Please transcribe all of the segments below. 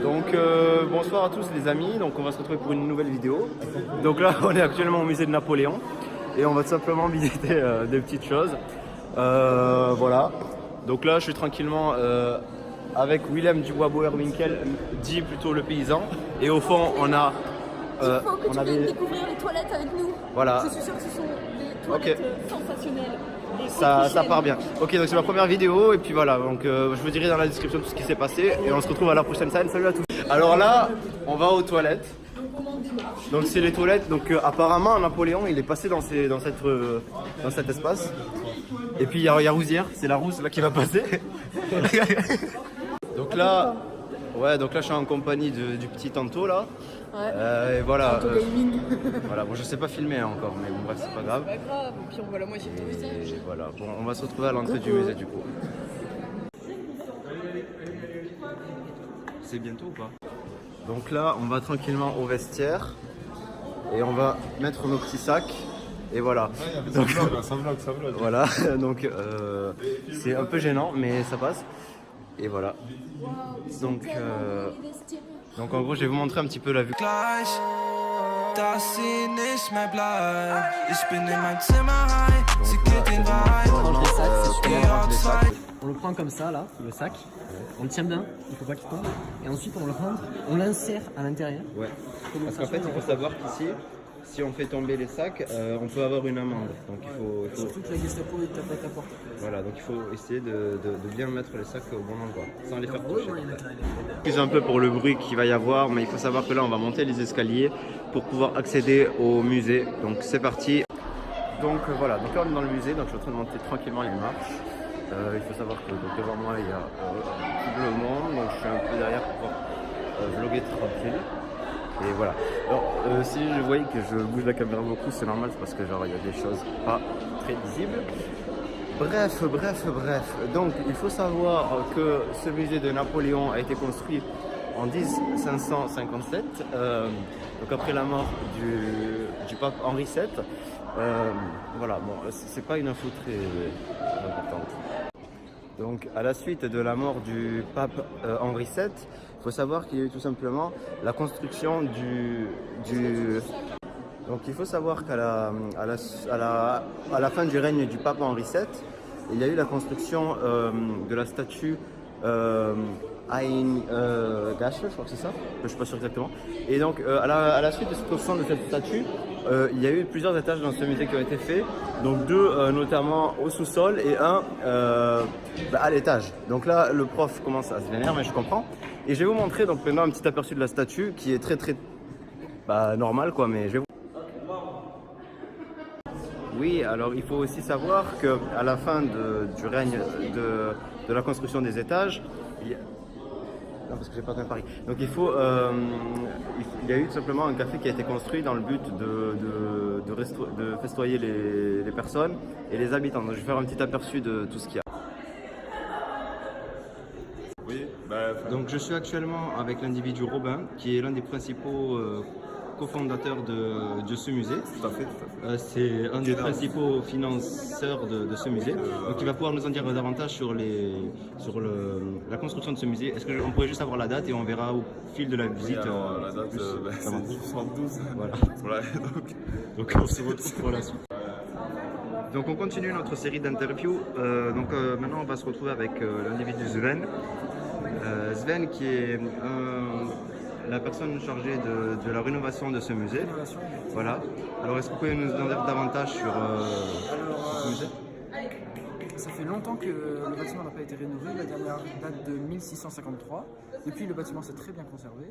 Donc bonsoir à tous les amis, donc on va se retrouver pour une nouvelle vidéo. Donc là on est actuellement au musée de Napoléon et on va tout simplement visiter des petites choses. Voilà, donc là je suis tranquillement avec Willem Dubois-Boerwinkel, dit plutôt le paysan. Et au fond on a... Il faut que tu viennes découvrir les toilettes avec nous. Voilà. Je suis sûre que ce sont des toilettes sensationnelles. Ça part bien. Ok, donc c'est ma première vidéo et puis voilà, donc je vous dirai dans la description tout ce qui s'est passé et on se retrouve à la prochaine scène. Salut à tous. Alors là, on va aux toilettes. Donc c'est les toilettes. Donc apparemment Napoléon il est passé dans cet espace. Et puis il y a Rousière, c'est la rousse là qui va passer. Donc là, je suis en compagnie du petit Tanto là. Ouais. Et voilà. Gaming. Voilà, bon je sais pas filmer encore, mais bon bref c'est pas grave. C'est pas grave, puis on voit la moitié de ton visage. Et voilà, bon on va se retrouver à l'entrée du musée du coup. C'est bientôt ou pas? Donc là on va tranquillement au vestiaire et on va mettre nos petits sacs. Et voilà. Donc, ça vlog. voilà, donc c'est un peu gênant mais ça passe. Et voilà. Donc en gros je vais vous montrer un petit peu la vue. On le prend comme ça là, le sac, on le tient bien, il faut pas qu'il tombe, et ensuite on le rentre, on l'insère à l'intérieur. Ouais, parce qu'en fait il faut savoir qu'ici, si on fait tomber les sacs, on peut avoir une amende. Donc il faut... Surtout que la Gestapo est tape à ta porte. Voilà, donc il faut essayer de bien mettre les sacs au bon endroit, sans les faire toucher. Excusez un peu pour le bruit qu'il va y avoir, mais il faut savoir que là on va monter les escaliers pour pouvoir accéder au musée. Donc c'est parti. Donc voilà, donc là on est dans le musée, donc je suis en train de monter tranquillement les marches. Il faut savoir que donc, devant moi il y a tout le monde, donc je suis un peu derrière pour pouvoir vlogger tranquille. Et voilà. Alors si je voyais que je bouge la caméra beaucoup, c'est normal, c'est parce que genre il y a des choses pas très visibles. Bref. Donc il faut savoir que ce musée de Napoléon a été construit en 1557, donc après la mort du pape Henri VII. Voilà, bon, c'est pas une info très importante. Donc à la suite de la mort du pape Henri VII, il faut savoir qu'il y a eu tout simplement la construction Donc il faut savoir qu'à la fin du règne du pape Henri VII, il y a eu la construction de la statue Ein Gasher, je crois que c'est ça, je suis pas sûr exactement. Et donc à la suite de cette construction de cette statue, il y a eu plusieurs étages dans ce musée qui ont été faits, donc deux notamment au sous-sol et un à l'étage. Donc là le prof commence à se vénérer, mais je comprends. Et je vais vous montrer donc maintenant un petit aperçu de la statue qui est très normal quoi, mais je vais vous... Oui, alors il faut aussi savoir qu'à la fin du règne de la construction des étages, non, parce que j'ai pas bien Paris. Donc il y a eu tout simplement un café qui a été construit dans le but de festoyer les personnes et les habitants. Donc je vais faire un petit aperçu de tout ce qu'il y a. Oui, Donc je suis actuellement avec l'individu Robin, qui est l'un des principaux cofondateur de ce musée. tout à fait. C'est un des principaux financeurs de ce musée. Donc il va pouvoir nous en dire davantage sur la construction de ce musée. Est-ce qu'on pourrait juste avoir la date et on verra au fil de la visite. Alors, la date, c'est 12. Voilà. Voilà, Donc on se retrouve pour la suite. Donc on continue notre série d'interviews. Maintenant on va se retrouver avec l'individu Sven. Sven qui est la personne chargée de la rénovation de ce musée. Voilà. Alors est-ce que vous pouvez nous en dire davantage sur ce musée? Ça fait longtemps que le bâtiment n'a pas été rénové, la dernière date de 1653. Depuis, le bâtiment s'est très bien conservé,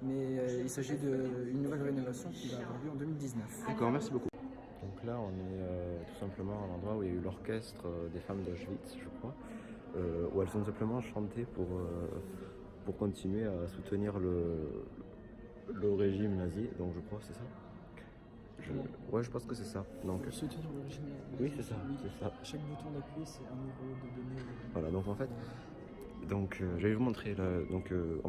mais il s'agit d'une nouvelle rénovation qui va avoir lieu en 2019. D'accord, merci beaucoup. Donc là, on est tout simplement à l'endroit où il y a eu l'orchestre des femmes d'Auschwitz, je crois, où elles ont simplement chanté pour continuer à soutenir le régime nazi, donc je crois que c'est ça. Ouais, je pense que c'est ça. Donc, Pour soutenir le régime nazi. Oui, c'est ça, Oui. c'est ça. Chaque bouton d'appui, c'est 1 euro de données. Voilà, donc en fait, je vais vous montrer, là,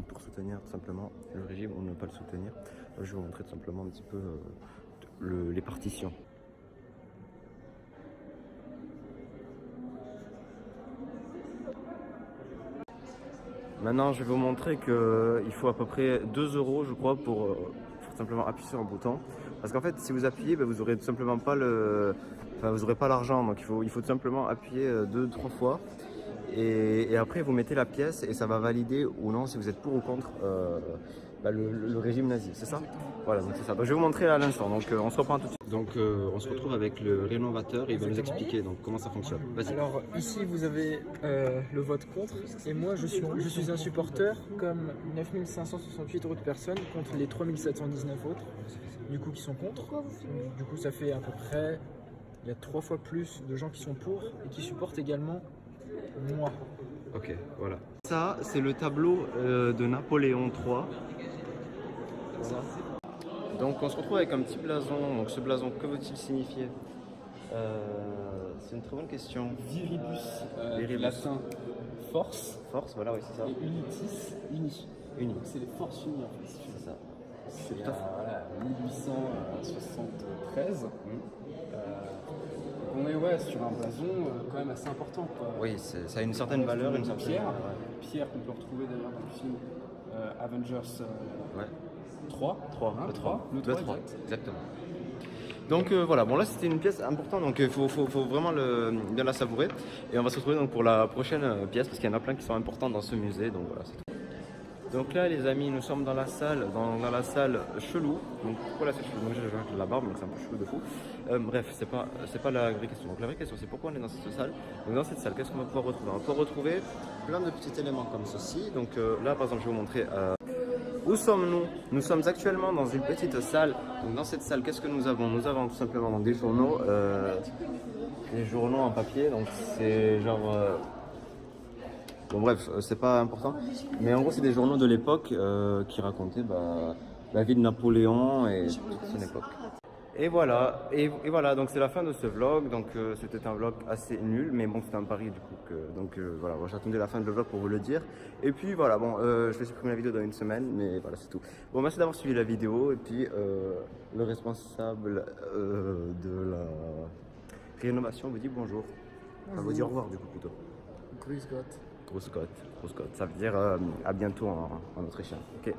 pour soutenir tout simplement le régime ou ne pas le soutenir, je vais vous montrer tout simplement un petit peu les partitions. Maintenant, je vais vous montrer qu'il faut à peu près 2 € je crois pour simplement appuyer sur un bouton. Parce qu'en fait, si vous appuyez, vous aurez tout simplement pas vous aurez pas l'argent. Donc il faut tout simplement appuyer 2-3 fois. Et après, vous mettez la pièce et ça va valider ou non si vous êtes pour ou contre le régime nazi, c'est ça? Voilà, donc c'est ça. Donc, je vais vous montrer à l'instant, donc on se reprend tout de suite. Donc on se retrouve avec le rénovateur et il va nous expliquer donc, comment ça fonctionne. Vas-y. Alors ici vous avez le vote contre et moi je suis un supporter comme 9568 autres personnes contre les 3719 autres du coup qui sont contre. Du coup ça fait à peu près, il y a 3 fois plus de gens qui sont pour et qui supportent également moi. Ok, voilà. Ça, c'est le tableau de Napoléon III. Donc on se retrouve avec un petit blason. Donc ce blason, que veut-il signifier? C'est une très bonne question. Viribus, Viribus. latin force, Force, voilà, oui, c'est ça. et unitis, uni. Uni. C'est les forces unies en fait. C'est ça. C'est tout à fait. voilà, 1873. On est sur un blason quand même assez important. Quoi. Oui, ça a une certaine valeur, une certaine... pierre, Ouais. pierre qu'on peut retrouver d'ailleurs dans le film Avengers Ouais. 3. 3, Hein, le 3, 3. le 3, exact. Exactement. Donc voilà, bon là c'était une pièce importante, donc il faut vraiment bien la savourer. Et on va se retrouver donc pour la prochaine pièce, parce qu'il y en a plein qui sont importantes dans ce musée, donc voilà, c'est tout. Donc là les amis, nous sommes dans la salle chelou. Donc pourquoi la salle chelou? Moi j'ai la barbe, donc c'est un peu chelou de fou. Bref, c'est pas la vraie question. Donc la vraie question c'est pourquoi on est dans cette salle. Donc dans cette salle, qu'est-ce qu'on va pouvoir retrouver? On va pouvoir retrouver plein de petits éléments comme ceci. Donc là par exemple je vais vous montrer... Où sommes-nous? Nous sommes actuellement dans une petite salle. Donc dans cette salle, qu'est-ce que nous avons? Nous avons tout simplement donc, des journaux en papier. Donc c'est genre... Bon bref, c'est pas important. Mais en gros, c'est des journaux de l'époque qui racontaient la vie de Napoléon et toute son époque. Et voilà, voilà, donc c'est la fin de ce vlog. Donc c'était un vlog assez nul, mais bon, c'était un pari du coup. Voilà, bon, j'attendais la fin de le vlog pour vous le dire. Et puis voilà, bon, je vais supprimer la vidéo dans une semaine, mais voilà, c'est tout. Bon, merci d'avoir suivi la vidéo. Et puis le responsable de la rénovation vous dit bonjour. Enfin, vous dit au revoir du coup plutôt. Grüß Gott. Grüß Gott, ça veut dire à bientôt en autrichien. Ok.